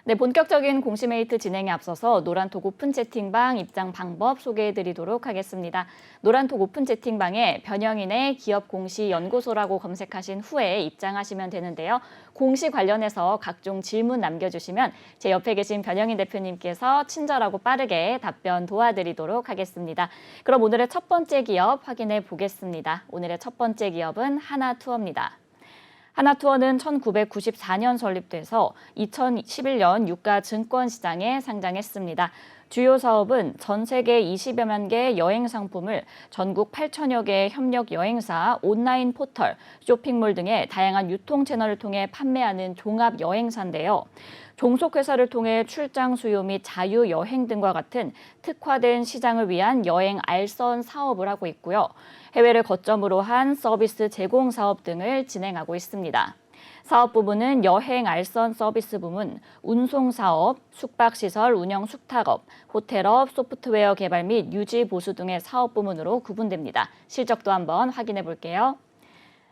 네, 본격적인 공시메이트 진행에 앞서서 노란톡 오픈 채팅방 입장 방법 소개해드리도록 하겠습니다. 노란톡 오픈 채팅방에 변영인의 기업공시연구소라고 검색하신 후에 입장하시면 되는데요. 공시 관련해서 각종 질문 남겨주시면 제 옆에 계신 변영인 대표님께서 친절하고 빠르게 답변 도와드리도록 하겠습니다. 그럼 오늘의 첫 번째 기업 확인해 보겠습니다. 오늘의 첫 번째 기업은 하나투어입니다. 하나투어는 1994년 설립돼서 2011년 유가 증권시장에 상장했습니다. 주요 사업은 전 세계 20여만 개의 여행 상품을 전국 8천여 개의 협력 여행사, 온라인 포털, 쇼핑몰 등의 다양한 유통 채널을 통해 판매하는 종합 여행사인데요. 종속회사를 통해 출장 수요 및 자유 여행 등과 같은 특화된 시장을 위한 여행 알선 사업을 하고 있고요. 해외를 거점으로 한 서비스 제공 사업 등을 진행하고 있습니다. 사업 부문은 여행 알선 서비스 부문, 운송 사업, 숙박시설 운영 숙탁업, 호텔업, 소프트웨어 개발 및 유지 보수 등의 사업 부문으로 구분됩니다. 실적도 한번 확인해 볼게요.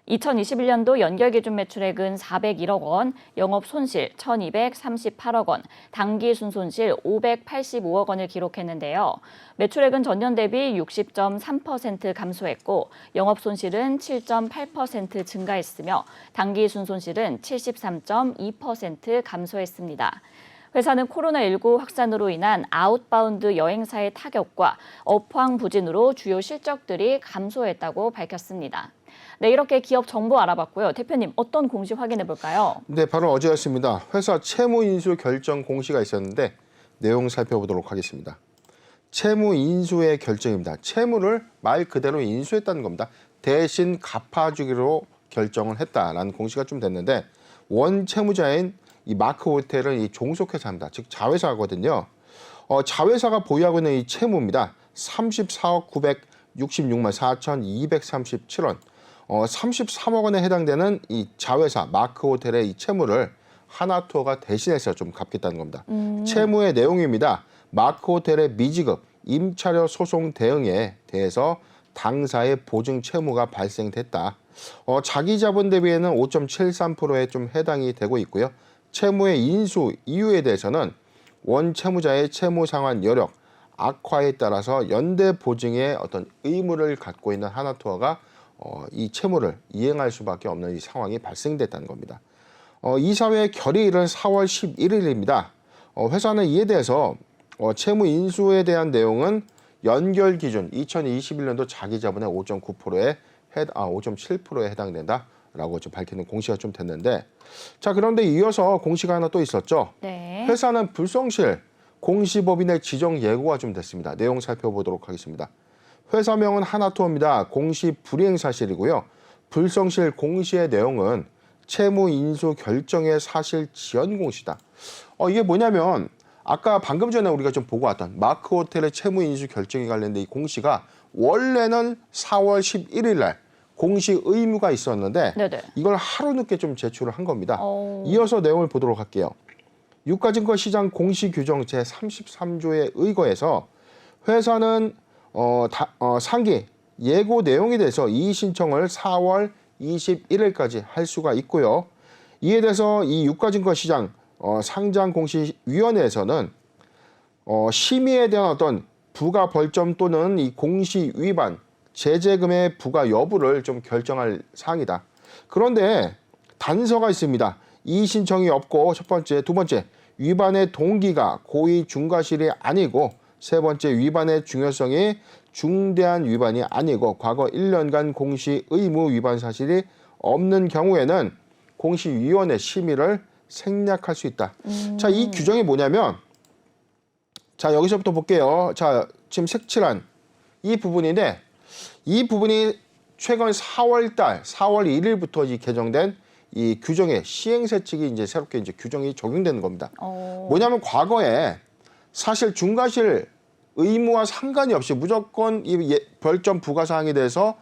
2021년도 연결 기준 매출액은 401억 원, 영업 손실 1,238억 원, 당기 순손실 585억 원을 기록했는데요. 매출액은 전년 대비 60.3% 감소했고 영업 손실은 7.8% 증가했으며 당기 순손실은 73.2% 감소했습니다. 회사는 코로나19 확산으로 인한 아웃바운드 여행사의 타격과 업황 부진으로 주요 실적들이 감소했다고 밝혔습니다. 네, 이렇게 기업 정보 알아봤고요. 대표님, 어떤 공시 확인해 볼까요? 네, 바로 어제였습니다. 회사 채무 인수 결정 공시가 있었는데 내용 살펴보도록 하겠습니다. 채무 인수의 결정입니다. 채무를 말 그대로 인수했다는 겁니다. 대신 갚아주기로 결정을 했다라는 공시가 좀 됐는데 원 채무자인 이 마크 호텔은 이 종속회사입니다. 즉 자회사거든요. 자회사가 보유하고 있는 이 채무입니다. 34억 966만 4,237원. 33억 원에 해당되는 이 자회사 마크 호텔의 이 채무를 하나투어가 대신해서 좀 갚겠다는 겁니다. 채무의 내용입니다. 마크 호텔의 미지급, 임차료 소송 대응에 대해서 당사의 보증 채무가 발생됐다. 자기 자본 대비에는 5.73%에 좀 해당이 되고 있고요. 채무의 인수 이유에 대해서는 원 채무자의 채무 상환 여력, 악화에 따라서 연대 보증의 어떤 의무를 갖고 있는 하나투어가 이 채무를 이행할 수밖에 없는 이 상황이 발생됐다는 겁니다. 이사회 결의일은 4월 11일입니다. 회사는 이에 대해서 채무 인수에 대한 내용은 연결 기준 2021년도 자기 자본의 5.9%에 5.7%에 해당된다라고 좀 밝히는 공시가 좀 됐는데, 자, 그런데 이어서 공시가 하나 또 있었죠. 네. 회사는 불성실 공시법인의 지정 예고가 좀 됐습니다. 내용 살펴보도록 하겠습니다. 회사명은 하나투어입니다. 공시 불이행 사실이고요. 불성실 공시의 내용은 채무 인수 결정의 사실 지연 공시다. 이게 뭐냐면 아까 방금 전에 우리가 좀 보고 왔던 마크 호텔의 채무 인수 결정에 관련된 이 공시가 원래는 4월 11일 날 공시 의무가 있었는데 네네. 이걸 하루 늦게 좀 제출을 한 겁니다. 이어서 내용을 보도록 할게요. 유가증권시장 공시규정 제33조에 의거해서 회사는 상기 예고 내용에 대해서 이의 신청을 4월 21일까지 할 수가 있고요. 이에 대해서 이 유가증권시장 상장공시위원회에서는 심의에 대한 어떤 부가 벌점 또는 이 공시 위반, 제재금의 부과 여부를 좀 결정할 사항이다. 그런데 단서가 있습니다. 이의 신청이 없고 첫 번째, 두 번째, 위반의 동기가 고의 중과실이 아니고 세 번째, 위반의 중요성이 중대한 위반이 아니고 과거 1년간 공시 의무 위반 사실이 없는 경우에는 공시위원회 심의를 생략할 수 있다. 자, 이 규정이 뭐냐면, 자, 여기서부터 볼게요. 자, 지금 색칠한 이 부분인데, 이 부분이 최근 4월 1일부터 개정된 이 규정의 시행세 측이 이제 새롭게 이제 규정이 적용되는 겁니다. 뭐냐면 과거에 사실 중과실 의무와 상관이 없이 무조건 이 벌점 부과 사항에 대해서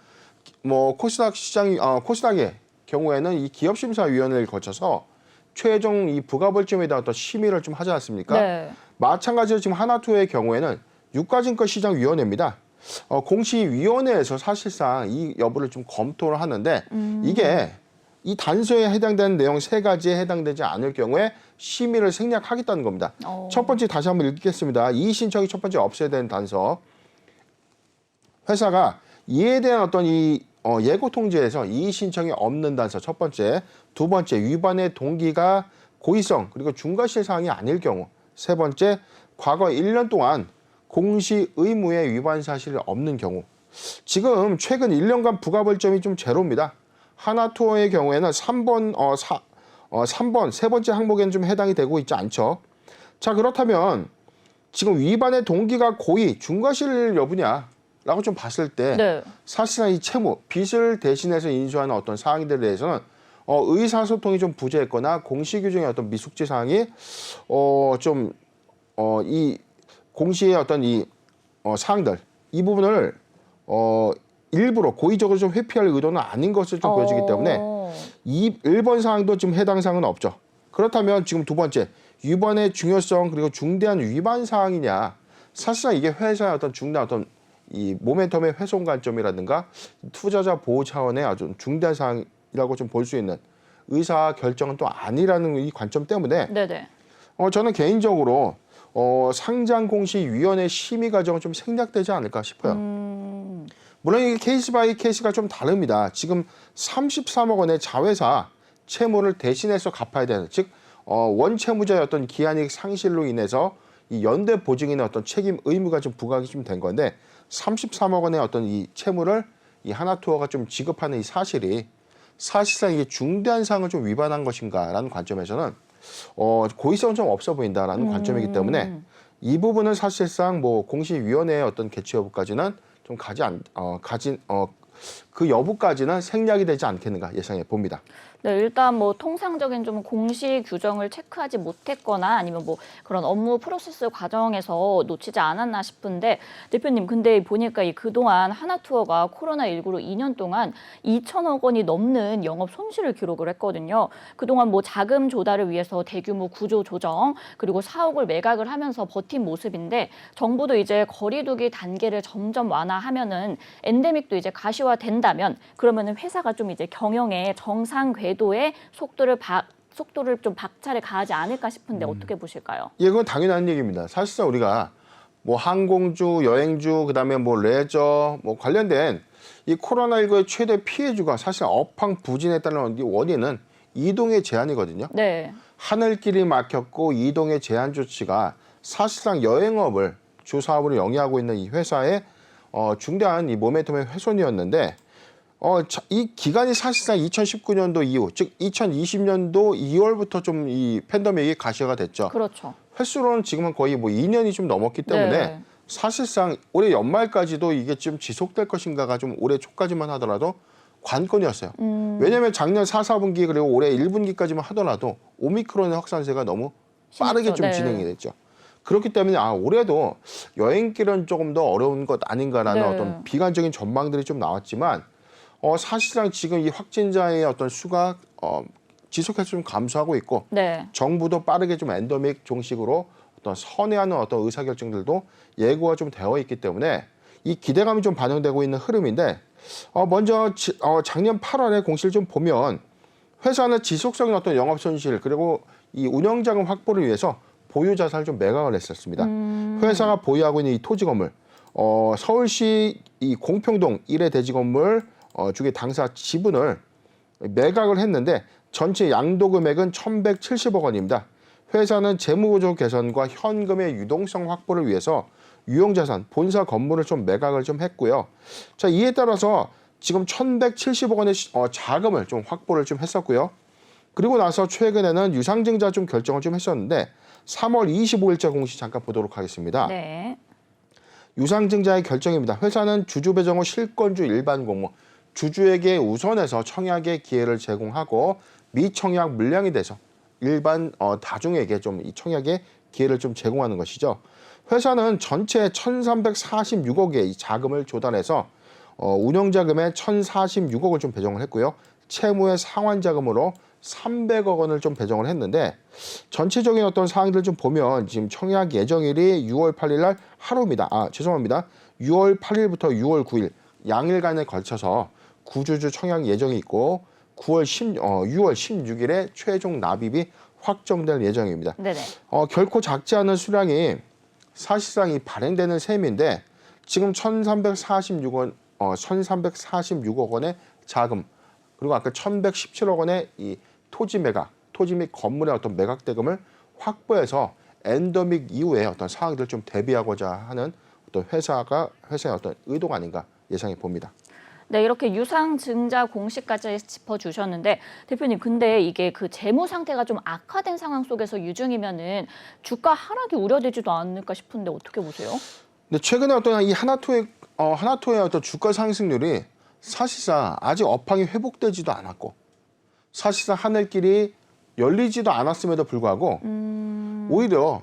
뭐 코스닥의 경우에는 이 기업심사위원회를 거쳐서 최종 이 부가 벌점에 대한 어떤 심의를 좀 하지 않습니까? 네. 마찬가지로 지금 하나투어의 경우에는 유가증권시장위원회입니다. 공시위원회에서 사실상 이 여부를 좀 검토를 하는데 이게 이 단서에 해당되는 내용 3가지에 해당되지 않을 경우에 심의를 생략하겠다는 겁니다. 첫 번째 다시 한번 읽겠습니다. 이의 신청이 첫 번째 없애야 되는 단서. 회사가 이에 대한 어떤 예고 통지에서 이의 신청이 없는 단서 첫 번째, 두 번째 위반의 동기가 고의성 그리고 중과실 사항이 아닐 경우, 세 번째 과거 1년 동안 공시 의무의 위반 사실이 없는 경우. 지금 최근 1년간 부가벌점이 좀 제로입니다. 하나투어의 경우에는 3번, 3번, 세 번째 항목에는 좀 해당이 되고 있지 않죠. 자, 그렇다면 지금 위반의 동기가 고의, 중과실 여부냐라고 좀 봤을 때 네. 사실상 이 채무, 빚을 대신해서 인수하는 어떤 사항들에 대해서는 의사소통이 좀 부재했거나 공시규정의 어떤 미숙지 사항이 이 공시의 어떤 사항들 이 부분을 일부러 고의적으로 좀 회피할 의도는 아닌 것을 좀 보여지기 때문에 이 1번 사항도 지금 해당 사항은 없죠. 그렇다면 지금 두 번째 위반의 중요성 그리고 중대한 위반 사항이냐, 사실상 이게 회사의 어떤 중대한 어떤 이 모멘텀의 훼손 관점이라든가 투자자 보호 차원의 아주 중대한 사항이라고 좀 볼 수 있는 의사 결정은 또 아니라는 이 관점 때문에 네네. 저는 개인적으로 상장공시위원회 심의 과정은 좀 생략되지 않을까 싶어요. 물론 이게 케이스 바이 케이스가 좀 다릅니다. 지금 33억 원의 자회사 채무를 대신해서 갚아야 되는, 즉 원채무자의 어떤 기한이익 상실로 인해서 이 연대 보증인의 어떤 책임 의무가 좀 부과가 좀 된 건데 33억 원의 어떤 이 채무를 이 하나투어가 좀 지급하는 이 사실이 사실상 이게 중대한 사항을 좀 위반한 것인가라는 관점에서는 고의성은 좀 없어 보인다라는 관점이기 때문에 이 부분은 사실상 뭐 공시위원회의 어떤 개최 여부까지는 좀 그 여부까지는 생략이 되지 않겠는가 예상해 봅니다. 네, 일단 뭐 통상적인 좀 공시 규정을 체크하지 못했거나 아니면 뭐 그런 업무 프로세스 과정에서 놓치지 않았나 싶은데, 대표님 근데 보니까 그동안 하나투어가 코로나19로 2년 동안 2천억 원이 넘는 영업 손실을 기록을 했거든요. 그동안 뭐 자금 조달을 위해서 대규모 구조 조정 그리고 사옥을 매각을 하면서 버틴 모습인데, 정부도 이제 거리두기 단계를 점점 완화하면은 엔데믹도 이제 가시화된다면 그러면은 회사가 좀 이제 경영에 정상 궤도의 속도를 좀 박차를 가하지 않을까 싶은데 어떻게 보실까요? 예, 그건 당연한 얘기입니다. 사실상 우리가 뭐 항공주, 여행주, 그다음에 뭐 레저, 뭐 관련된 이 코로나19의 최대 피해주가 사실 업황 부진에 따른 원인은 이동의 제한이거든요. 네. 하늘길이 막혔고 이동의 제한 조치가 사실상 여행업을 주 사업으로 영위하고 있는 이 회사의 중대한 이 모멘텀의 훼손이었는데 이 기간이 사실상 2019년도 이후, 즉 2020년도 2월부터 좀 이 팬데믹이 가시화가 됐죠. 그렇죠. 횟수로는 지금은 거의 뭐 2년이 좀 넘었기 때문에 네. 사실상 올해 연말까지도 이게 좀 지속될 것인가가 좀 올해 초까지만 하더라도 관건이었어요. 왜냐하면 작년 4, 4분기 그리고 올해 1분기까지만 하더라도 오미크론의 확산세가 너무 빠르게 좀 네. 진행이 됐죠. 그렇기 때문에 올해도 여행길은 조금 더 어려운 것 아닌가라는 네. 어떤 비관적인 전망들이 좀 나왔지만 사실상 지금 이 확진자의 어떤 수가 지속해서 좀 감소하고 있고 네. 정부도 빠르게 좀 엔데믹 종식으로 어떤 선회하는 어떤 의사결정들도 예고가 좀 되어 있기 때문에 이 기대감이 좀 반영되고 있는 흐름인데 먼저 작년 8월에 공시를 좀 보면 회사는 지속적인 어떤 영업 손실 그리고 이 운영자금 확보를 위해서 보유 자산을 좀 매각을 했었습니다. 회사가 보유하고 있는 이 토지 건물, 서울시 이 공평동 1회 대지 건물 주기 당사 지분을 매각을 했는데 전체 양도 금액은 1,170억 원입니다. 회사는 재무구조 개선과 현금의 유동성 확보를 위해서 유용자산, 본사 건물을 좀 매각을 좀 했고요. 자, 이에 따라서 지금 1,170억 원의 자금을 좀 확보를 좀 했었고요. 그리고 나서 최근에는 유상증자 좀 결정을 좀 했었는데 3월 25일자 공시 잠깐 보도록 하겠습니다. 네. 유상증자의 결정입니다. 회사는 주주 배정 후 실권주 일반 공모, 주주에게 우선해서 청약의 기회를 제공하고 미청약 물량이 돼서 일반 다중에게 좀 이 청약의 기회를 좀 제공하는 것이죠. 회사는 전체 1,346억의 이 자금을 조달해서 운영자금에 1,046억을 좀 배정을 했고요. 채무의 상환자금으로 300억 원을 좀 배정을 했는데 전체적인 어떤 사항들을 좀 보면 지금 청약 예정일이 6월 8일 날 하루입니다. 죄송합니다. 6월 8일부터 6월 9일 양일간에 걸쳐서 구주주 청약 예정이 있고 6월 16일에 최종 납입이 확정될 예정입니다. 네네. 결코 작지 않은 수량이 사실상 이 발행되는 셈인데 지금 1,346억 원의 자금 그리고 아까 1,117억 원의 이 토지 및 건물의 어떤 매각 대금을 확보해서 엔더믹 이후에 어떤 상황들을 좀 대비하고자 하는 어떤 회사의 어떤 의도가 아닌가 예상해 봅니다. 네, 이렇게 유상증자 공시까지 짚어주셨는데 대표님, 근데 이게 그 재무 상태가 좀 악화된 상황 속에서 유증이면은 주가 하락이 우려되지도 않을까 싶은데 어떻게 보세요? 근데 최근에 어떤 이 하나토의 어떤 주가 상승률이 사실상 아직 업황이 회복되지도 않았고 사실상 하늘길이 열리지도 않았음에도 불구하고 오히려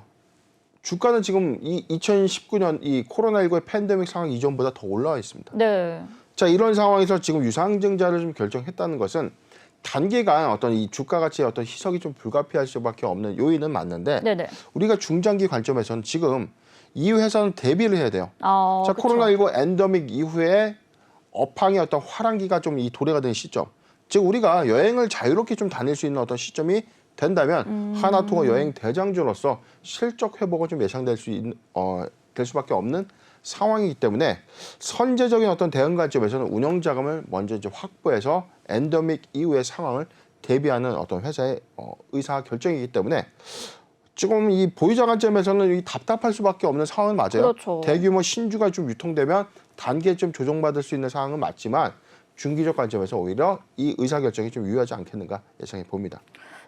주가는 지금 이 2019년 이 코로나19의 팬데믹 상황 이전보다 더 올라와 있습니다. 네. 자, 이런 상황에서 지금 유상증자를 좀 결정했다는 것은 단기간 어떤 이 주가 가치의 어떤 희석이 좀 불가피할 수밖에 없는 요인은 맞는데 네네. 우리가 중장기 관점에서는 지금 이 회사는 대비를 해야 돼요. 자, 그쵸. 코로나19 엔더믹 이후에 업황의 어떤 화랑기가 좀 이 도래가 된 시점. 즉 우리가 여행을 자유롭게 좀 다닐 수 있는 어떤 시점이 된다면 하나투어 여행 대장주로서 실적 회복을 좀 예상될 될 수밖에 없는 상황이기 때문에 선제적인 어떤 대응 관점에서는 운영 자금을 먼저 이제 확보해서 엔더믹 이후의 상황을 대비하는 어떤 회사의 의사 결정이기 때문에 지금 이 보유자 관점에서는 이 답답할 수밖에 없는 상황은 맞아요. 그렇죠. 대규모 신주가 좀 유통되면 단계에 좀 조정받을 수 있는 상황은 맞지만 중기적 관점에서 오히려 이 의사 결정이 좀 유효하지 않겠는가 예상해 봅니다.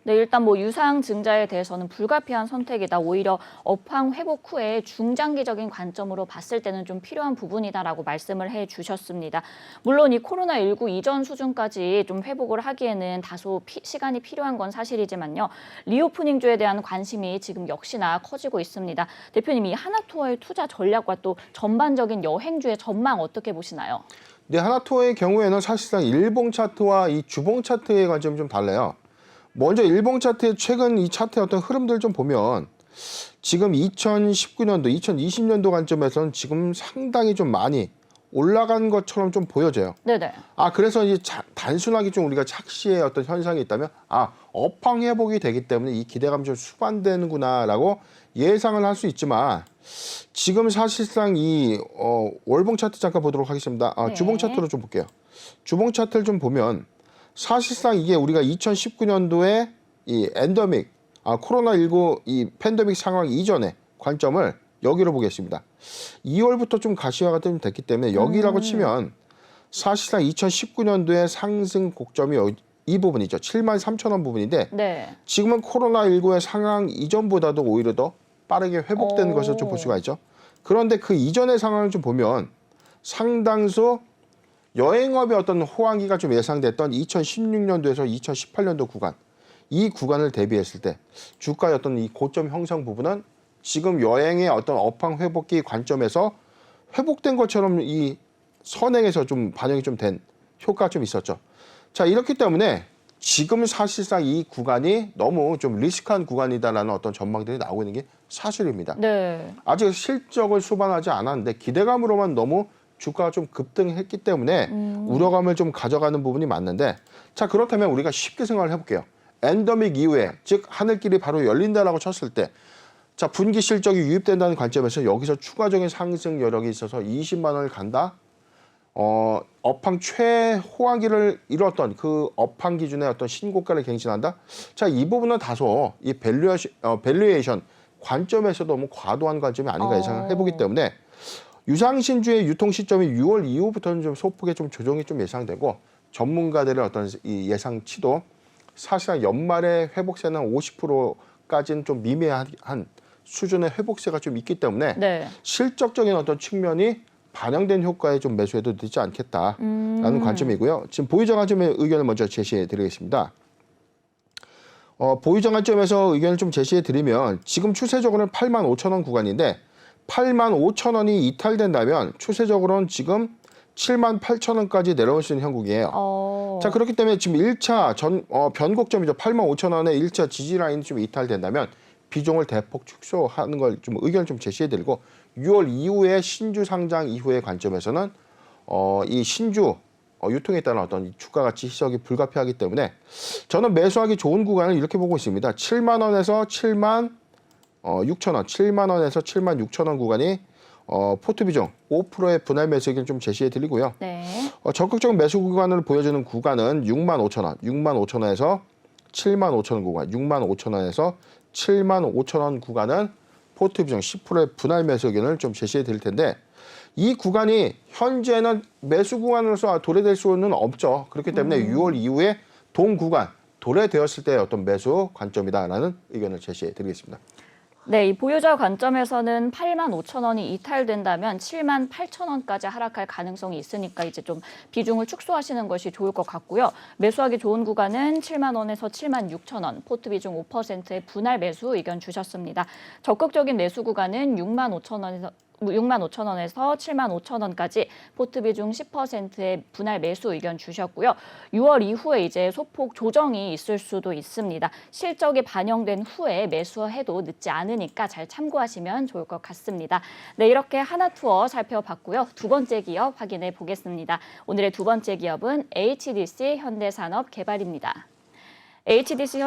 네, 일단 뭐 유상증자에 대해서는 불가피한 선택이다. 오히려 업황 회복 후에 중장기적인 관점으로 봤을 때는 좀 필요한 부분이다라고 말씀을 해주셨습니다. 물론 이 코로나19 이전 수준까지 좀 회복을 하기에는 다소 시간이 필요한 건 사실이지만요. 리오프닝주에 대한 관심이 지금 역시나 커지고 있습니다. 대표님, 이 하나투어의 투자 전략과 또 전반적인 여행주의 전망 어떻게 보시나요? 네, 하나투어의 경우에는 사실상 일봉 차트와 이 주봉 차트의 관점이 좀 달라요. 먼저 일봉 차트의 최근 이 차트의 어떤 흐름들 좀 보면 지금 2019년도, 2020년도 관점에서는 지금 상당히 좀 많이 올라간 것처럼 좀 보여져요. 네네. 그래서 이제 단순하게 좀 우리가 착시의 어떤 현상이 있다면 업황 회복이 되기 때문에 이 기대감이 좀 수반되는구나라고 예상을 할 수 있지만 지금 사실상 이 월봉 차트 잠깐 보도록 하겠습니다. 네. 주봉 차트로 좀 볼게요. 주봉 차트를 좀 보면 사실상 이게 우리가 2019년도에 이 엔더믹, 코로나19 이 팬데믹 상황 이전의 관점을 여기로 보겠습니다. 2월부터 좀 가시화가 좀 됐기 때문에 여기라고 치면 사실상 2019년도에 상승 곡점이 이 부분이죠. 73,000원 부분인데 네. 지금은 코로나19의 상황 이전보다도 오히려 더 빠르게 회복된 것을 좀 볼 수가 있죠. 그런데 그 이전의 상황을 좀 보면 상당수 여행업의 어떤 호황기가 좀 예상됐던 2016년도에서 2018년도 구간, 이 구간을 대비했을 때 주가의 어떤 이 고점 형성 부분은 지금 여행의 어떤 업황 회복기 관점에서 회복된 것처럼 이 선행에서 좀 반영이 좀 된 효과가 좀 있었죠. 자, 이렇기 때문에 지금 사실상 이 구간이 너무 좀 리스크한 구간이다라는 어떤 전망들이 나오고 있는 게 사실입니다. 네. 아직 실적을 수반하지 않았는데 기대감으로만 너무 주가가 좀 급등했기 때문에 우려감을 좀 가져가는 부분이 맞는데 자, 그렇다면 우리가 쉽게 생각을 해볼게요. 엔더믹 이후에 즉 하늘길이 바로 열린다라고 쳤을 때 자, 분기 실적이 유입된다는 관점에서 여기서 추가적인 상승 여력이 있어서 20만 원을 간다. 업황 최호황기를 이뤘던 그 업황 기준의 어떤 신고가를 갱신한다. 자, 이 부분은 다소 이 밸류에이션 관점에서 너무 과도한 관점이 아닌가 예상을 해보기 때문에 유상신주의 유통 시점이 6월 이후부터는 좀 소폭의 좀 조정이 좀 예상되고 전문가들의 어떤 이 예상치도 사실상 연말에 회복세는 50%까지는 좀 미미한 수준의 회복세가 좀 있기 때문에 네. 실적적인 어떤 측면이 반영된 효과에 좀 매수해도 되지 않겠다라는 관점이고요. 지금 보유자 관점의 의견을 먼저 제시해 드리겠습니다. 보유자 관점에서 의견을 좀 제시해 드리면 지금 추세적으로는 85,000원 구간인데 85,000원이 이탈된다면 추세적으로는 지금 78,000원까지 내려올 수 있는 형국이에요. 자, 그렇기 때문에 지금 1차 변곡점이죠. 85,000원의 1차 지지 라인이 좀 이탈된다면 비중을 대폭 축소하는 걸 좀 의견을 좀 제시해 드리고 6월 이후에 신주 상장 이후의 관점에서는 이 신주 유통에 따른 어떤 이 주가 가치 희석이 불가피하기 때문에 저는 매수하기 좋은 구간을 이렇게 보고 있습니다. 7만 원에서 7만 6천 원, 7만 원에서 7만 6천 원 구간이 포트 비중 5%의 분할 매수 의견 좀 제시해 드리고요. 네. 적극적인 매수 구간을 보여주는 구간은 6만 5천 원, 6만 5천 원에서 7만 5천 원 구간, 6만 5천 원에서 7만 5천 원 구간은 포트 비중 10%의 분할 매수 의견을 좀 제시해 드릴 텐데 이 구간이 현재는 매수 구간으로서 도래될 수는 없죠. 그렇기 때문에 6월 이후에 동 구간 도래되었을 때의 어떤 매수 관점이다라는 의견을 제시해 드리겠습니다. 네, 이 보유자 관점에서는 8만 5천 원이 이탈된다면 7만 8천 원까지 하락할 가능성이 있으니까 이제 좀 비중을 축소하시는 것이 좋을 것 같고요. 매수하기 좋은 구간은 7만 원에서 7만 6천 원, 포트 비중 5%의 분할 매수 의견 주셨습니다. 적극적인 매수 구간은 6만 5천 원에서 7만 5천 원까지 포트 비중 10%의 분할 매수 의견 주셨고요. 6월 이후에 이제 소폭 조정이 있을 수도 있습니다. 실적이 반영된 후에 매수해도 늦지 않으니까 잘 참고하시면 좋을 것 같습니다. 네, 이렇게 하나투어 살펴봤고요. 두 번째 기업 확인해 보겠습니다. 오늘의 두 번째 기업은 HDC 현대산업개발입니다. HDC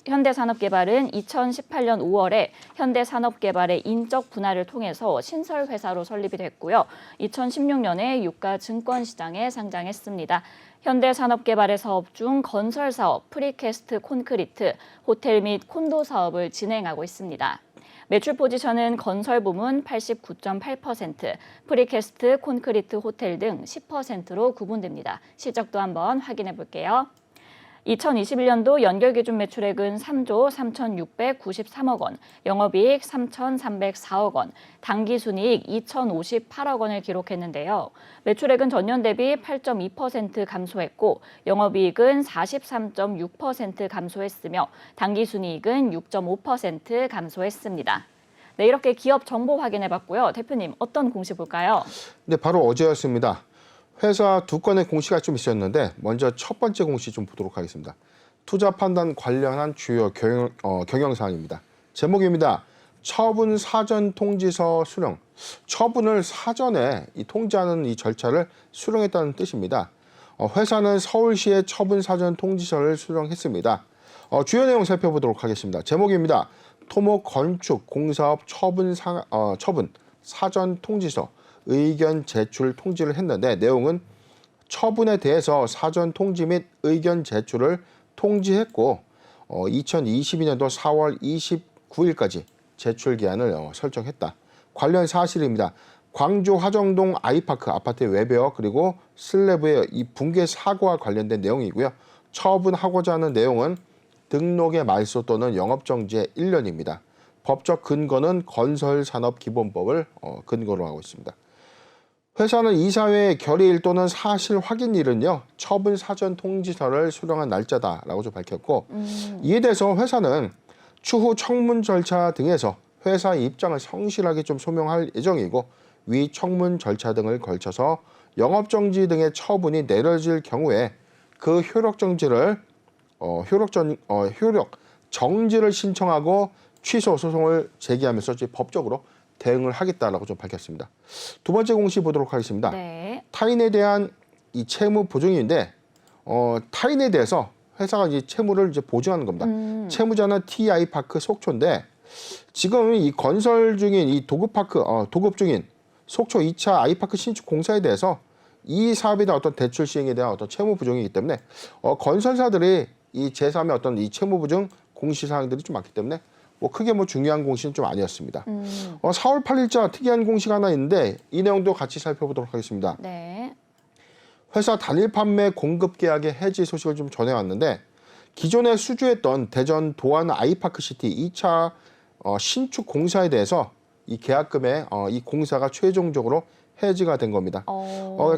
현대산업개발은 2018년 5월에 현대산업개발의 인적 분할을 통해서 신설회사로 설립이 됐고요. 2016년에 유가 증권시장에 상장했습니다. 현대산업개발의 사업 중 건설사업, 프리캐스트 콘크리트, 호텔 및 콘도 사업을 진행하고 있습니다. 매출 포지션은 건설 부문 89.8%, 프리캐스트 콘크리트 호텔 등 10%로 구분됩니다. 실적도 한번 확인해 볼게요. 2021년도 연결기준 매출액은 3조 3,693억 원, 영업이익 3,304억 원, 당기순이익 2,058억 원을 기록했는데요. 매출액은 전년 대비 8.2% 감소했고 영업이익은 43.6% 감소했으며 당기순이익은 6.5% 감소했습니다. 네, 이렇게 기업 정보 확인해봤고요. 대표님, 어떤 공시 볼까요? 네, 바로 어제였습니다. 회사 두 건의 공시가 좀 있었는데 먼저 첫 번째 공시 좀 보도록 하겠습니다. 투자 판단 관련한 주요 경영사항입니다. 제목입니다. 처분 사전 통지서 수령. 처분을 사전에 통지하는 이 절차를 수령했다는 뜻입니다. 회사는 서울시에 처분 사전 통지서를 수령했습니다. 주요 내용 살펴보도록 하겠습니다. 제목입니다. 토목 건축 공사업 처분 사전 통지서 의견 제출 통지를 했는데 내용은 처분에 대해서 사전 통지 및 의견 제출을 통지했고 2022년도 4월 29일까지 제출 기한을 설정했다. 관련 사실입니다. 광주 화정동 아이파크 아파트의 외벽 그리고 슬래브의 이 붕괴 사고와 관련된 내용이고요. 처분하고자 하는 내용은 등록의 말소 또는 영업정지의 1년입니다. 법적 근거는 건설산업기본법을 근거로 하고 있습니다. 회사는 이사회의 결의일 또는 사실 확인일은요. 처분 사전 통지서를 수령한 날짜다라고 좀 밝혔고 이에 대해서 회사는 추후 청문 절차 등에서 회사의 입장을 성실하게 좀 소명할 예정이고 위 청문 절차 등을 걸쳐서 영업정지 등의 처분이 내려질 경우에 그 효력 정지를 신청하고 취소 소송을 제기하면서 법적으로 대응을 하겠다라고 좀 밝혔습니다. 두 번째 공시 보도록 하겠습니다. 네. 타인에 대한 이 채무 보증인데 타인에 대해서 회사가 이제 채무를 이제 보증하는 겁니다. 채무자는 TI파크 속초인데 지금 이 건설 중인 이 도급 중인 속초 2차 아이파크 신축 공사에 대해서 이 사업에 대한 어떤 대출 시행에 대한 어떤 채무 보증이기 때문에 건설사들이 이 제3의 어떤 이 채무 보증 공시 사항들이 좀 많기 때문에 크게 중요한 공시는 좀 아니었습니다. 4월 8일자 특이한 공시가 하나 있는데 이 내용도 같이 살펴보도록 하겠습니다. 네. 회사 단일 판매 공급 계약의 해지 소식을 좀 전해왔는데 기존에 수주했던 대전 도안 아이파크시티 2차 신축 공사에 대해서 이 계약금에 이 공사가 최종적으로 해지가 된 겁니다.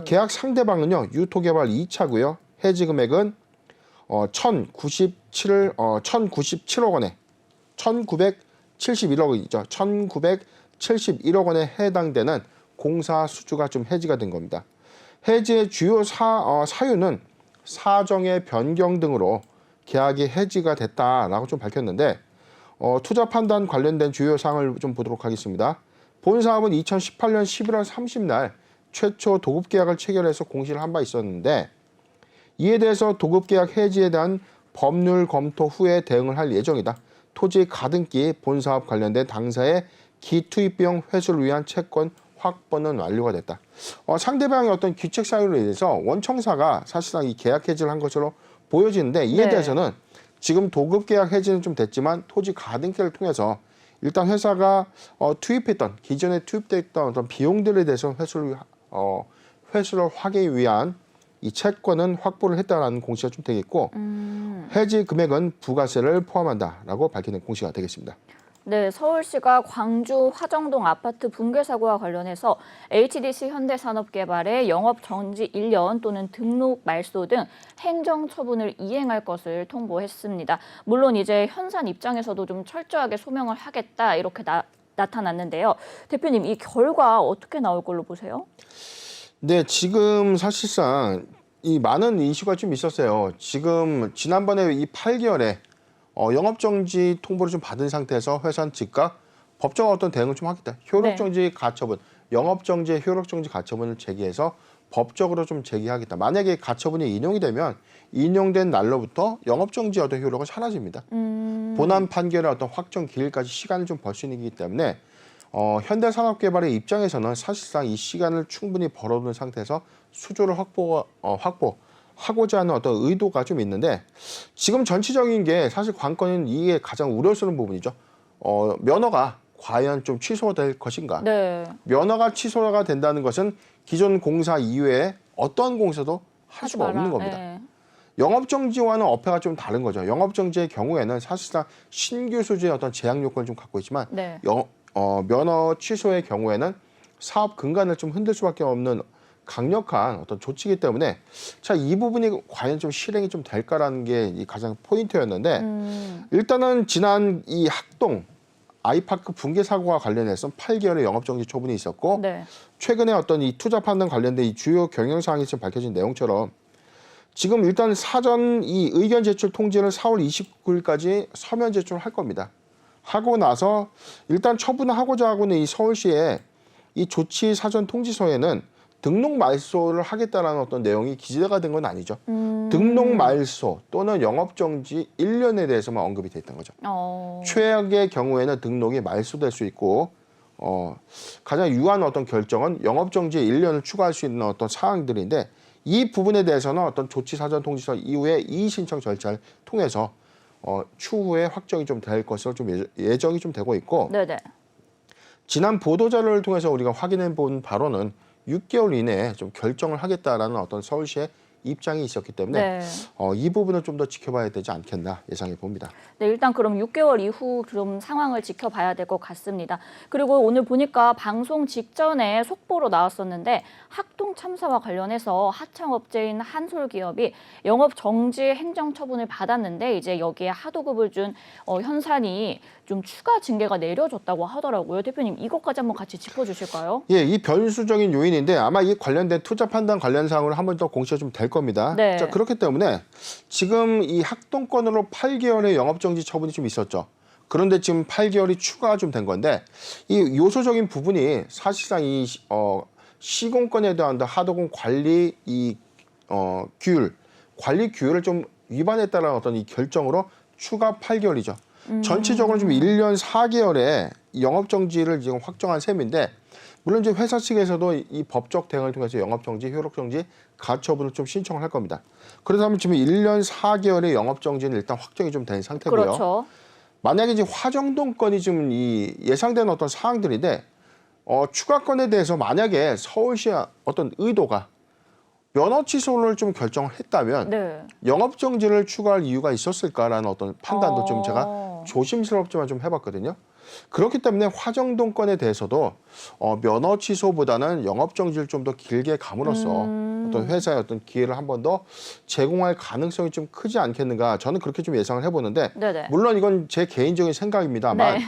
계약 상대방은요 유토개발 2차고요. 해지 금액은 1,097억 원에 1,971억 원이죠. 1,971억 원에 해당되는 공사 수주가 좀 해지가 된 겁니다. 해지의 주요 사유는 사정의 변경 등으로 계약이 해지가 됐다라고 좀 밝혔는데 투자 판단 관련된 주요 사항을 좀 보도록 하겠습니다. 본 사업은 2018년 11월 30날 최초 도급 계약을 체결해서 공시를 한 바 있었는데 이에 대해서 도급계약 해지에 대한 법률 검토 후에 대응을 할 예정이다. 토지 가등기 본사업 관련된 당사의 기투입 비용 회수를 위한 채권 확보는 완료가 됐다. 상대방의 어떤 귀책 사유로 인해서 원청사가 사실상 이 계약 해지를 한 것으로 보여지는데 이에 네. 대해서는 지금 도급 계약 해지는 좀 됐지만 토지 가등기를 통해서 일단 회사가 투입했던 기존에 투입됐던 어떤 비용들에 대해서 회수를 하기 위한 이 채권은 확보를 했다라는 공시가 좀 되겠고 해지 금액은 부가세를 포함한다라고 밝히는 공시가 되겠습니다. 네, 서울시가 광주 화정동 아파트 붕괴 사고와 관련해서 HDC 현대산업개발에 영업 정지 1년 또는 등록 말소 등 행정 처분을 이행할 것을 통보했습니다. 물론 이제 현산 입장에서도 좀 철저하게 소명을 하겠다 이렇게 나타났는데요. 대표님, 이 결과 어떻게 나올 걸로 보세요? 네, 지금 사실상 이 많은 이슈가 좀 있었어요. 지금 지난번에 이 8개월에 영업정지 통보를 좀 받은 상태에서 회사는 즉각 법적 어떤 대응을 좀 하겠다. 효력정지 가처분, 영업정지의 효력정지 가처분을 제기해서 법적으로 좀 제기하겠다. 만약에 가처분이 인용이 되면 인용된 날로부터 영업정지 어떤 효력은 사라집니다. 본안 판결의 어떤 확정 기일까지 시간을 좀 벌 수 있기 때문에 현대산업개발의 입장에서는 사실상 이 시간을 충분히 벌어둔 상태에서 수주를 확보하고자 하는 어떤 의도가 좀 있는데 지금 전체적인 게 사실 관건은 이게 가장 우려스러운 부분이죠. 면허가 과연 좀 취소될 것인가? 네. 면허가 취소가 된다는 것은 기존 공사 이외에 어떤 공사도 할 수가 없는 겁니다. 네. 영업정지와는 어폐가 좀 다른 거죠. 영업정지의 경우에는 사실상 신규 수주의 어떤 제약 요건을 좀 갖고 있지만 네. 면허 취소의 경우에는 사업 근간을 좀 흔들 수밖에 없는 강력한 어떤 조치이기 때문에 자, 이 부분이 과연 좀 실행이 좀 될까라는 게 이 가장 포인트였는데 일단은 지난 이 학동 아이파크 붕괴 사고와 관련해서 8개월의 영업정지 처분이 있었고 네. 최근에 어떤 이 투자 판단 관련된 이 주요 경영사항이 지금 밝혀진 내용처럼 지금 일단 사전 이 의견 제출 통지를 4월 29일까지 서면 제출할 겁니다. 하고 나서 일단 처분을 하고자 하고는 이 서울시의 이 조치 사전 통지서에는 등록 말소를 하겠다라는 어떤 내용이 기재가 된 건 아니죠. 등록 말소 또는 영업 정지 1년에 대해서만 언급이 돼 있던 거죠. 최악의 경우에는 등록이 말소될 수 있고 가장 유한 어떤 결정은 영업 정지 1년을 추가할 수 있는 어떤 사항들인데 이 부분에 대해서는 어떤 조치 사전 통지서 이후에 이의 신청 절차를 통해서 추후에 확정이 좀 될 것으로 좀 예정이 좀 되고 있고 네네. 지난 보도 자료를 통해서 우리가 확인해 본 바로는 6개월 이내에 좀 결정을 하겠다라는 어떤 서울시의 입장이 있었기 때문에 네. 이 부분을 좀 더 지켜봐야 되지 않겠나 예상해 봅니다. 네, 일단 그럼 6개월 이후 좀 상황을 지켜봐야 될 것 같습니다. 그리고 오늘 보니까 방송 직전에 속보로 나왔었는데 학동 참사와 관련해서 하청업체인 한솔기업이 영업 정지 행정 처분을 받았는데 이제 여기에 하도급을 준 현산이 좀 추가 징계가 내려졌다고 하더라고요. 대표님, 이것까지 한번 같이 짚어주실까요? 예, 이 변수적인 요인인데 아마 이 관련된 투자 판단 관련 사항으로 한 번 더 공시가 좀 될 겁니다. 네. 자, 그렇기 때문에 지금 이 학동 건으로 8개월의 영업정지 처분이 좀 있었죠. 그런데 지금 8개월이 추가가 좀 된 건데 이 요소적인 부분이 사실상 이 시공권에 대한 하도급 관리 관리 규율을 좀 위반했다는 어떤 이 결정으로 추가 8개월이죠. 전체적으로 좀 1년 4개월의 영업정지를 지금 확정한 셈인데 물론 이제 회사 측에서도 이 법적 대응을 통해서 영업정지, 효력정지, 가처분을 좀 신청을 할 겁니다. 그렇다면 지금 1년 4개월의 영업정지는 일단 확정이 좀 된 상태고요. 그렇죠. 만약에 이제 화정동 건이 지금 이 예상되는 어떤 사항들인데 추가 건에 대해서 만약에 서울시의 어떤 의도가 면허 취소를 좀 결정을 했다면 네. 영업정지를 추가할 이유가 있었을까라는 어떤 판단도 좀 제가 조심스럽지만 좀 해봤거든요. 그렇기 때문에 화정동 건에 대해서도 면허 취소보다는 영업정지를 좀 더 길게 감으로써 어떤 회사의 어떤 기회를 한 번 더 제공할 가능성이 좀 크지 않겠는가 저는 그렇게 좀 예상을 해보는데 네네. 물론 이건 제 개인적인 생각입니다만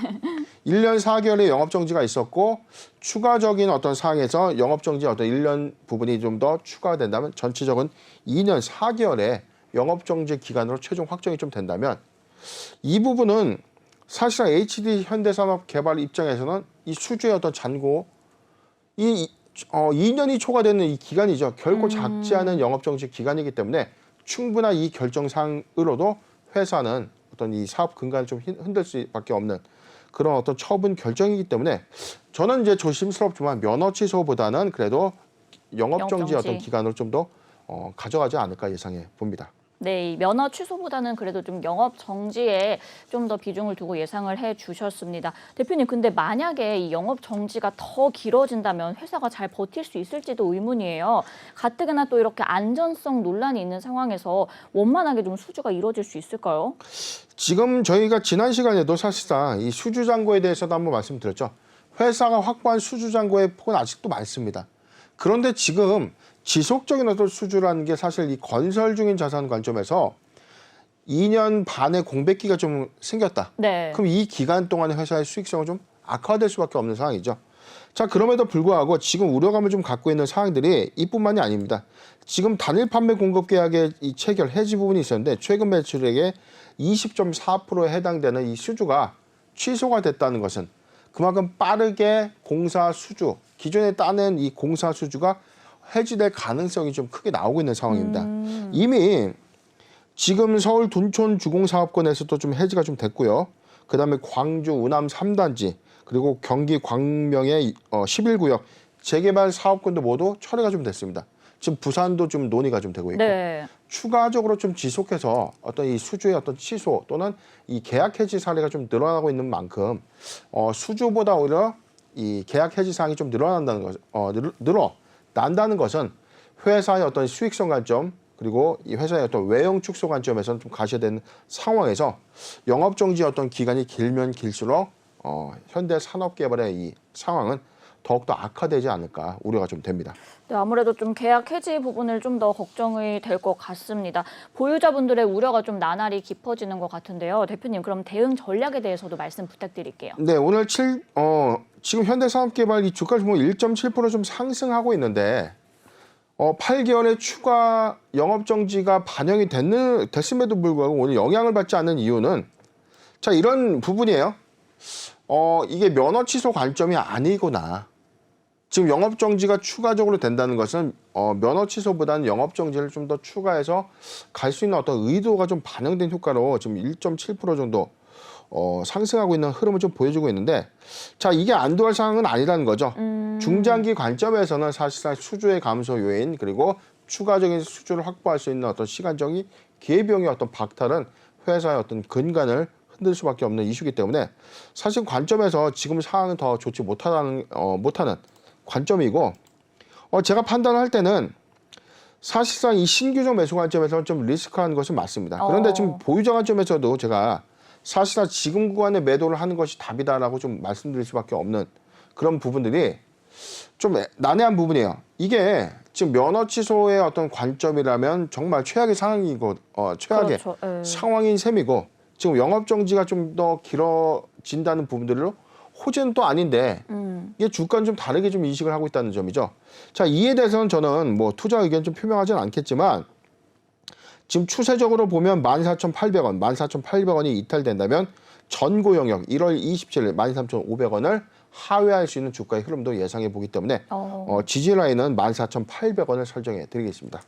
1년 4개월의 영업정지가 있었고 추가적인 어떤 사항에서 영업정지 어떤 1년 부분이 좀 더 추가가 된다면 전체적인 2년 4개월의 영업정지 기간으로 최종 확정이 좀 된다면 이 부분은 사실상 HD 현대산업개발 입장에서는 이 수주의 어떤 잔고 2년이 초과되는 이 기간이죠. 결코 작지 않은 영업정지 기간이기 때문에 충분한 이 결정상으로도 회사는 어떤 이 사업 근간을 좀 흔들 수밖에 없는 그런 어떤 처분 결정이기 때문에 저는 이제 조심스럽지만 면허 취소보다는 그래도 영업 정지 어떤 기간으로 좀 더 가져가지 않을까 예상해 봅니다. 네, 이 면허 취소보다는 그래도 좀 영업 정지에 좀 더 비중을 두고 예상을 해 주셨습니다. 대표님, 근데 만약에 이 영업 정지가 더 길어진다면 회사가 잘 버틸 수 있을지도 의문이에요. 가뜩이나 또 이렇게 안전성 논란이 있는 상황에서 원만하게 좀 수주가 이루어질 수 있을까요? 지금 저희가 지난 시간에도 사실상 이 수주 잔고에 대해서도 한번 말씀드렸죠. 회사가 확보한 수주 잔고의 폭은 아직도 많습니다. 그런데 지금 지속적인 어떤 수주라는 게 사실 이 건설 중인 자산 관점에서 2년 반의 공백기가 좀 생겼다. 네. 그럼 이 기간 동안에 회사의 수익성은 좀 악화될 수밖에 없는 상황이죠. 자, 그럼에도 불구하고 지금 우려감을 좀 갖고 있는 상황들이 이뿐만이 아닙니다. 지금 단일 판매 공급 계약의 이 체결 해지 부분이 있었는데 최근 매출액의 20.4%에 해당되는 이 수주가 취소가 됐다는 것은 그만큼 빠르게 공사 수주, 기존에 따낸 이 공사 수주가 해지될 가능성이 좀 크게 나오고 있는 상황입니다. 이미 지금 서울 둔촌 주공사업권에서도 좀 해지가 좀 됐고요. 그다음에 광주 우남 3단지 그리고 경기 광명의 11구역 재개발 사업권도 모두 철회가 좀 됐습니다. 지금 부산도 좀 논의가 좀 되고 있고 네. 추가적으로 좀 지속해서 어떤 이 수주의 어떤 취소 또는 이 계약 해지 사례가 좀 늘어나고 있는 만큼 수주보다 오히려 이 계약 해지 사항이 좀 늘어난다는 것, 늘어난다는 것은 회사의 어떤 수익성 관점 그리고 이 회사의 어떤 외형 축소 관점에서는 좀 가셔야 되는 상황에서 영업 정지 어떤 기간이 길면 길수록 현대 산업개발의 이 상황은 더욱더 악화되지 않을까 우려가 좀 됩니다. 네, 아무래도 좀 계약 해지 부분을 좀 더 걱정이 될 것 같습니다. 보유자분들의 우려가 좀 나날이 깊어지는 것 같은데요. 대표님, 그럼 대응 전략에 대해서도 말씀 부탁드릴게요. 네, 오늘 지금 현대산업개발 이 주가 뭐 1.7% 좀 상승하고 있는데 8개월의 추가 영업 정지가 반영이 됐음에도 불구하고 오늘 영향을 받지 않는 이유는 자 이런 부분이에요. 이게 면허 취소 관점이 아니구나. 지금 영업 정지가 추가적으로 된다는 것은 면허 취소보다는 영업 정지를 좀 더 추가해서 갈 수 있는 어떤 의도가 좀 반영된 효과로 지금 1.7% 정도 상승하고 있는 흐름을 좀 보여주고 있는데 자 이게 안도할 상황은 아니라는 거죠. 중장기 관점에서는 사실상 수주의 감소 요인 그리고 추가적인 수주를 확보할 수 있는 어떤 시간적인 기회비용의 어떤 박탈은 회사의 어떤 근간을 흔들 수밖에 없는 이슈이기 때문에 사실 관점에서 지금 상황은 더 좋지 못하는 관점이고 제가 판단할 때는 사실상 이 신규적 매수 관점에서는 좀 리스크한 것은 맞습니다. 그런데 지금 보유자 관점에서도 제가 사실상 지금 구간에 매도를 하는 것이 답이다라고 좀 말씀드릴 수밖에 없는 그런 부분들이 좀 난해한 부분이에요. 이게 지금 면허 취소의 어떤 관점이라면 정말 최악의 상황이고 최악의 그렇죠. 상황인 셈이고 지금 영업 정지가 좀 더 길어진다는 부분들로 호재는 또 아닌데 이게 주가는 좀 다르게 좀 인식을 하고 있다는 점이죠. 자, 이에 대해서는 저는 뭐 투자 의견 좀 표명하지는 않겠지만 지금 추세적으로 보면 14,800원, 14,800원이 이탈된다면 전고 영역 1월 27일 13,500원을 하회할 수 있는 주가의 흐름도 예상해 보기 때문에 지지 라인은 14,800원을 설정해 드리겠습니다.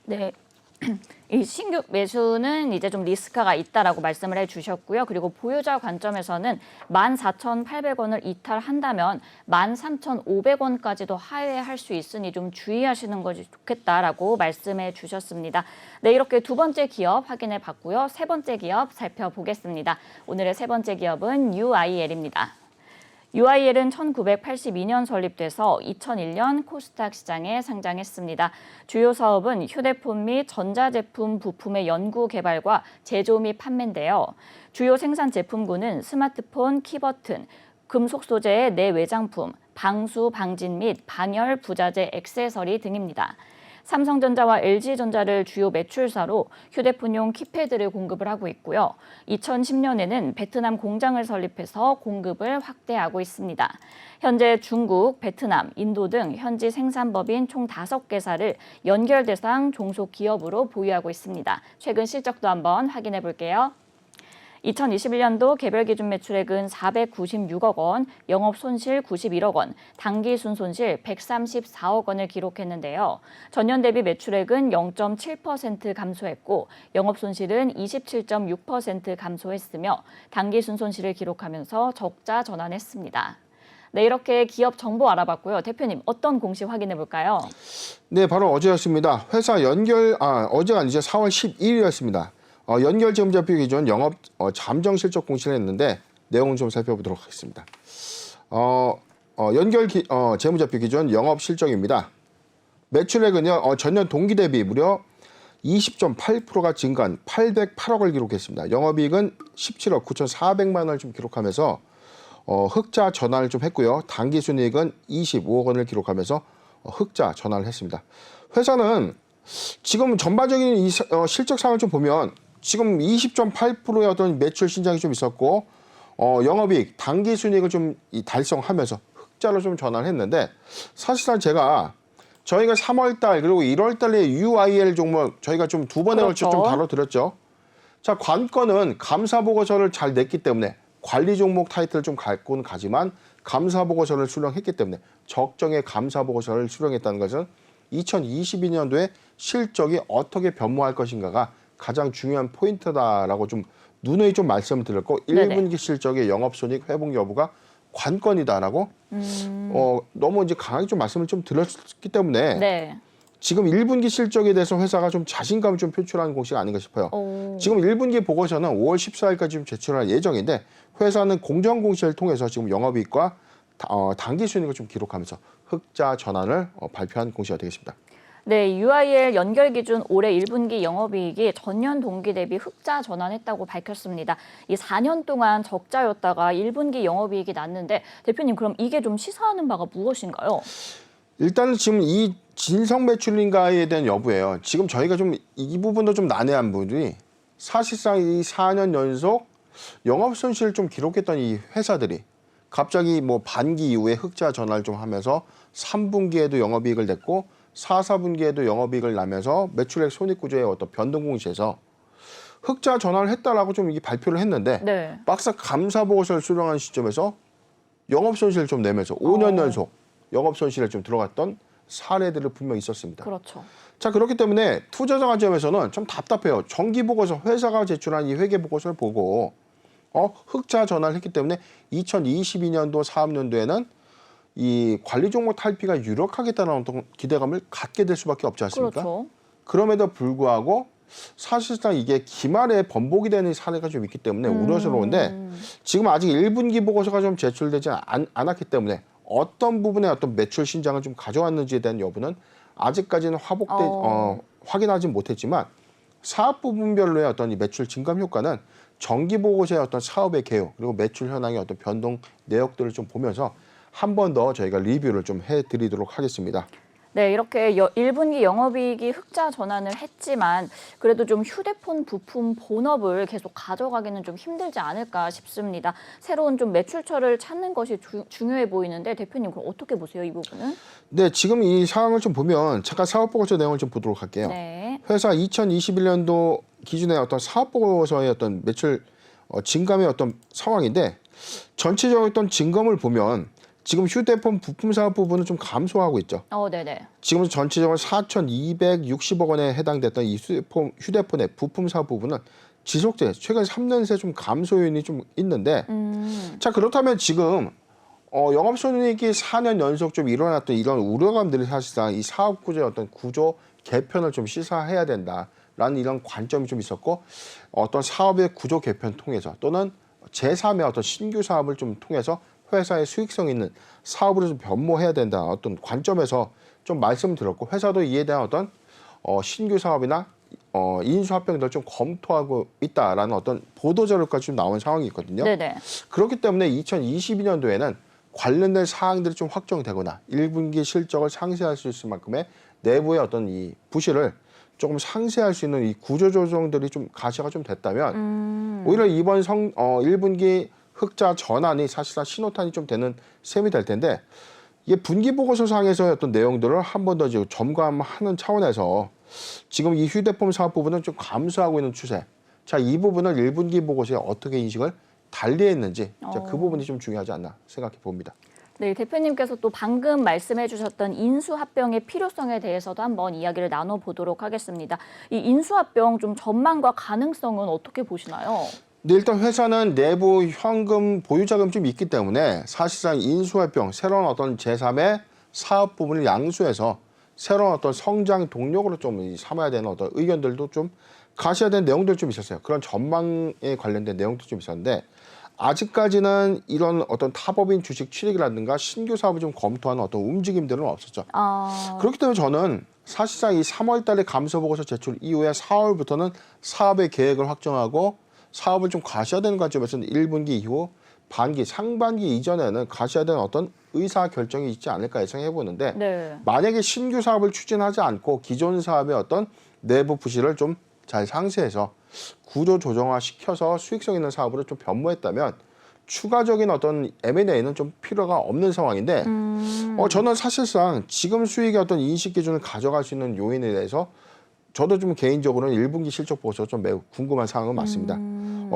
네. 이 신규 매수는 이제 좀 리스크가 있다라고 말씀을 해주셨고요. 그리고 보유자 관점에서는 14,800원을 이탈한다면 13,500원까지도 하회할 수 있으니 좀 주의하시는 것이 좋겠다라고 말씀해 주셨습니다. 네, 이렇게 두 번째 기업 확인해 봤고요. 세 번째 기업 살펴보겠습니다. 오늘의 세 번째 기업은 UIL입니다. UIL은 1982년 설립돼서 2001년 코스닥 시장에 상장했습니다. 주요 사업은 휴대폰 및 전자제품 부품의 연구 개발과 제조 및 판매인데요. 주요 생산 제품군은 스마트폰, 키버튼, 금속 소재의 내외장품, 방수, 방진 및 방열, 부자재, 액세서리 등입니다. 삼성전자와 LG전자를 주요 매출사로 휴대폰용 키패드를 공급을 하고 있고요. 2010년에는 베트남 공장을 설립해서 공급을 확대하고 있습니다. 현재 중국, 베트남, 인도 등 현지 생산법인 총 5개사를 연결 대상 종속 기업으로 보유하고 있습니다. 최근 실적도 한번 확인해 볼게요. 2021년도 개별 기준 매출액은 496억 원, 영업 손실 91억 원, 당기 순손실 134억 원을 기록했는데요. 전년 대비 매출액은 0.7% 감소했고 영업 손실은 27.6% 감소했으며 당기 순손실을 기록하면서 적자 전환했습니다. 네, 이렇게 기업 정보 알아봤고요. 대표님, 어떤 공시 확인해 볼까요? 네, 바로 어제였습니다. 회사 어제가 아니죠. 4월 11일이었습니다. 연결 재무제표 기준 영업 잠정 실적 공시를 했는데 내용을 좀 살펴보도록 하겠습니다. 재무제표 기준 영업 실적입니다. 매출액은요, 전년 동기 대비 무려 20.8%가 증가한 808억을 기록했습니다. 영업이익은 17억 9,400만 원을 좀 기록하면서 흑자 전환을 좀 했고요. 당기순이익은 25억 원을 기록하면서 흑자 전환을 했습니다. 회사는 지금 전반적인 이 실적 상을 좀 보면 지금 20.8%의 어떤 매출 신장이 좀 있었고 영업이익, 당기순이익을 좀 달성하면서 흑자로 좀 전환했는데 사실상 저희가 3월달 그리고 1월달에 UIL 종목 저희가 좀 두 번에 걸쳐 좀 다뤄드렸죠. 자, 관건은 감사보고서를 잘 냈기 때문에 관리 종목 타이틀을 좀 갖고는 가지만 감사보고서를 수령했기 때문에 적정의 감사보고서를 수령했다는 것은 2022년도에 실적이 어떻게 변모할 것인가가 가장 중요한 포인트다라고 좀 누누이 좀 말씀을 드렸고 1분기 실적의 영업손익 회복 여부가 관건이다라고 너무 이제 강하게 좀 말씀을 좀 드렸기 때문에 지금 1분기 실적에 대해서 회사가 좀 자신감을 좀 표출하는 공시가 아닌가 싶어요. 지금 1분기 보고서는 5월 14일까지 좀 제출할 예정인데 회사는 공정 공시를 통해서 지금 영업이익과 당기순이익을 좀 기록하면서 흑자 전환을 발표한 공시가 되겠습니다. 네, UIL 연결 기준 올해 1분기 영업이익이 전년 동기 대비 흑자 전환했다고 밝혔습니다. 이 4년 동안 적자였다가 1분기 영업이익이 났는데 대표님 그럼 이게 좀 시사하는 바가 무엇인가요? 일단은 지금 이 진성 매출인가에 대한 여부예요. 지금 저희가 좀 이 부분도 좀 난해한 부분이 사실상 이 4년 연속 영업 손실을 좀 기록했던 이 회사들이 갑자기 뭐 반기 이후에 흑자 전환을 좀 하면서 3분기에도 영업이익을 냈고 4, 4분기에도 영업이익을 나면서 매출액 손익구조의 어떤 변동 공시에서 흑자 전환을 했다라고 좀 이게 발표를 했는데 막상 감사보고서를 수령한 시점에서 영업 손실을 좀 내면서 5년 연속 영업 손실에 좀 들어갔던 사례들이 분명히 있었습니다. 그렇죠. 자, 그렇기 때문에 투자자 관점에서는 좀 답답해요. 정기보고서 회사가 제출한 이 회계보고서를 보고 흑자 전환을 했기 때문에 2022년도 사업년도에는 이 관리 종목 탈피가 유력하겠다는 어떤 기대감을 갖게 될 수밖에 없지 않습니까? 그렇죠. 그럼에도 불구하고 사실상 이게 기말에 번복이 되는 사례가 좀 있기 때문에 우려스러운데 지금 아직 1분기 보고서가 좀 제출되지 않았기 때문에 어떤 부분에 어떤 매출 신장을 좀 가져왔는지에 대한 여부는 아직까지는 확인하지 못했지만 사업 부분별로의 어떤 이 매출 증감 효과는 정기 보고서의 어떤 사업의 개요 그리고 매출 현황의 어떤 변동 내역들을 좀 보면서 한 번 더 저희가 리뷰를 좀 해드리도록 하겠습니다. 네, 이렇게 1분기 영업이익이 흑자 전환을 했지만 그래도 좀 휴대폰 부품 본업을 계속 가져가기는 좀 힘들지 않을까 싶습니다. 새로운 좀 매출처를 찾는 것이 중요해 보이는데 대표님 그럼 어떻게 보세요, 이 부분은? 네, 지금 이 상황을 좀 보면 잠깐 사업보고서 내용을 좀 보도록 할게요. 네. 회사 2021년도 기준의 어떤 사업보고서의 어떤 매출 증감의 어떤 상황인데 전체적인 어떤 증감을 보면 지금 휴대폰 부품 사업 부분은 좀 감소하고 있죠. 네네. 지금 전체적으로 4,260억 원에 해당됐던 이 휴대폰의 부품 사업 부분은 지속제 최근 3년 새 좀 감소 요인이 좀 있는데 자, 그렇다면 지금 영업손익이 4년 연속 좀 일어났던 이런 우려감들이 사실상 이 사업 구조의 어떤 구조 개편을 좀 시사해야 된다라는 이런 관점이 좀 있었고 어떤 사업의 구조 개편 통해서 또는 제3의 어떤 신규 사업을 좀 통해서 회사의 수익성 있는 사업으로 좀 변모해야 된다 어떤 관점에서 좀 말씀드렸고 회사도 이에 대한 어떤 신규 사업이나 인수합병들을 좀 검토하고 있다라는 어떤 보도 자료까지 좀 나온 상황이 있거든요. 네네. 그렇기 때문에 2022년도에는 관련된 사항들이 좀 확정되거나 1분기 실적을 상쇄할 수 있을 만큼의 내부의 어떤 이 부실을 조금 상쇄할 수 있는 이 구조 조정들이 좀 가시가 좀 됐다면 오히려 이번 1분기 흑자 전환이 사실상 신호탄이 좀 되는 셈이 될 텐데 이게 분기 보고서상에서의 어떤 내용들을 한 번 더 점검하는 차원에서 지금 이 휴대폰 사업 부분은 좀 감소하고 있는 추세. 자, 이 부분을 1분기 보고서에 어떻게 인식을 달리했는지 자, 그 부분이 좀 중요하지 않나 생각해 봅니다. 네, 대표님께서 또 방금 말씀해 주셨던 인수합병의 필요성에 대해서도 한번 이야기를 나눠보도록 하겠습니다. 이 인수합병 좀 전망과 가능성은 어떻게 보시나요? 네, 일단 회사는 내부 현금 보유 자금이 좀 있기 때문에 사실상 인수합병, 새로운 어떤 제3의 사업 부분을 양수해서 새로운 어떤 성장 동력으로 좀 삼아야 되는 어떤 의견들도 좀 가셔야 되는 내용들 좀 있었어요. 그런 전망에 관련된 내용도 좀 있었는데 아직까지는 이런 어떤 타법인 주식 취득이라든가 신규 사업을 좀 검토하는 어떤 움직임들은 없었죠. 그렇기 때문에 저는 사실상 이 3월 달에 감사 보고서 제출 이후에 4월부터는 사업의 계획을 확정하고 사업을 좀 가셔야 되는 관점에서는 1분기 이후 반기, 상반기 이전에는 가셔야 되는 어떤 의사 결정이 있지 않을까 예상해 보는데 네. 만약에 신규 사업을 추진하지 않고 기존 사업의 어떤 내부 부실을 좀 잘 상쇄해서 구조 조정화 시켜서 수익성 있는 사업으로 좀 변모했다면 추가적인 어떤 M&A는 좀 필요가 없는 상황인데 저는 사실상 지금 수익의 어떤 인식 기준을 가져갈 수 있는 요인에 대해서 저도 좀 개인적으로는 1분기 실적 보고서 좀 매우 궁금한 상황은 맞습니다.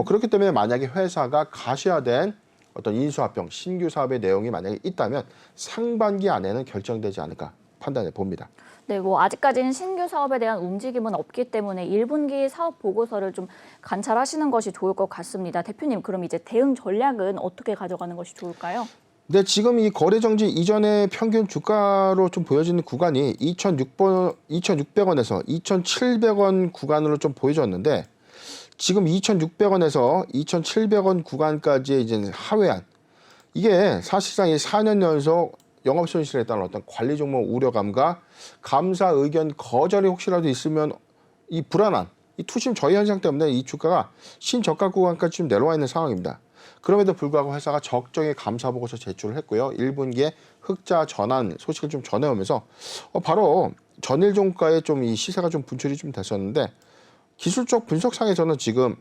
그렇기 때문에 만약에 회사가 가셔야 된 어떤 인수합병, 신규 사업의 내용이 만약에 있다면 상반기 안에는 결정되지 않을까 판단해 봅니다. 네, 뭐 아직까지는 신규 사업에 대한 움직임은 없기 때문에 1분기 사업 보고서를 좀 관찰하시는 것이 좋을 것 같습니다. 대표님, 그럼 이제 대응 전략은 어떻게 가져가는 것이 좋을까요? 네, 지금 이 거래 정지 이전의 평균 주가로 좀 보여지는 구간이 2,600원에서 2,700원 구간으로 좀 보여졌는데 지금 2,600원에서 2,700원 구간까지의 이제 하회한 이게 사실상 이 4년 연속 영업 손실에 따른 어떤 관리 종목 우려감과 감사 의견 거절이 혹시라도 있으면 이 불안한 이 투심 저희 현상 때문에 이 주가가 신저가 구간까지 좀 내려와 있는 상황입니다. 그럼에도 불구하고 회사가 적정히 감사 보고서 제출을 했고요. 1분기에 흑자 전환 소식을 좀 전해오면서 바로 전일 종가에 좀 이 시세가 좀 분출이 좀 됐었는데 기술적 분석상에서는 지금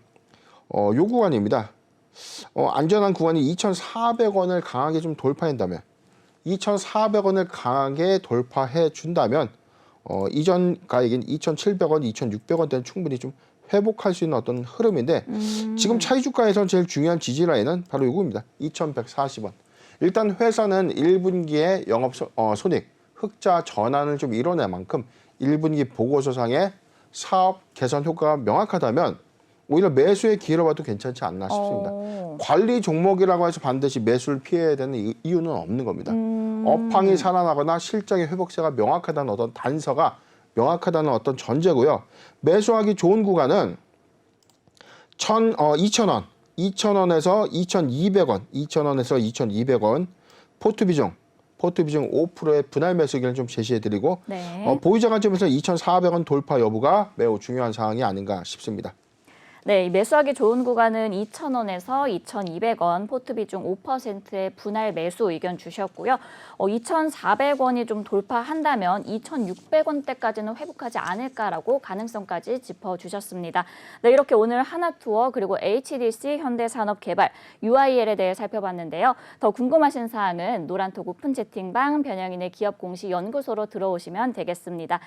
요 구간입니다. 안전한 구간이 2,400원을 강하게 좀 돌파한다면 2,400원을 강하게 돌파해 준다면 이전 가액인 2,700원, 2,600원대는 충분히 좀 회복할 수 있는 어떤 흐름인데 지금 차이 주가에선 제일 중요한 지지 라인은 바로 이겁니다. 2,140원. 일단 회사는 1분기에 영업 손익 흑자 전환을 좀 이뤄낼 만큼 1분기 보고서상의 사업 개선 효과가 명확하다면 오히려 매수의 기회로 봐도 괜찮지 않나 싶습니다. 관리 종목이라고 해서 반드시 매수를 피해야 되는 이유는 없는 겁니다. 업황이 살아나거나 실적의 회복세가 명확하다는 어떤 단서가 명확하다는 어떤 전제고요. 매수하기 좋은 구간은 2,000원, 2,000원에서 2,200원, 2,000원에서 2,200원 포트 비중 5%의 분할 매수 의견을 좀 제시해드리고 네. 보유자 관점에서 2,400원 돌파 여부가 매우 중요한 사항이 아닌가 싶습니다. 네, 매수하기 좋은 구간은 2,000원에서 2,200원, 포트 비중 5%의 분할 매수 의견 주셨고요. 2,400원이 좀 돌파한다면 2,600원대까지는 회복하지 않을까라고 가능성까지 짚어주셨습니다. 네, 이렇게 오늘 하나투어 그리고 HDC 현대산업개발, UIL에 대해 살펴봤는데요. 더 궁금하신 사항은 노란톡 오픈 채팅방 변형인의 기업공시 연구소로 들어오시면 되겠습니다.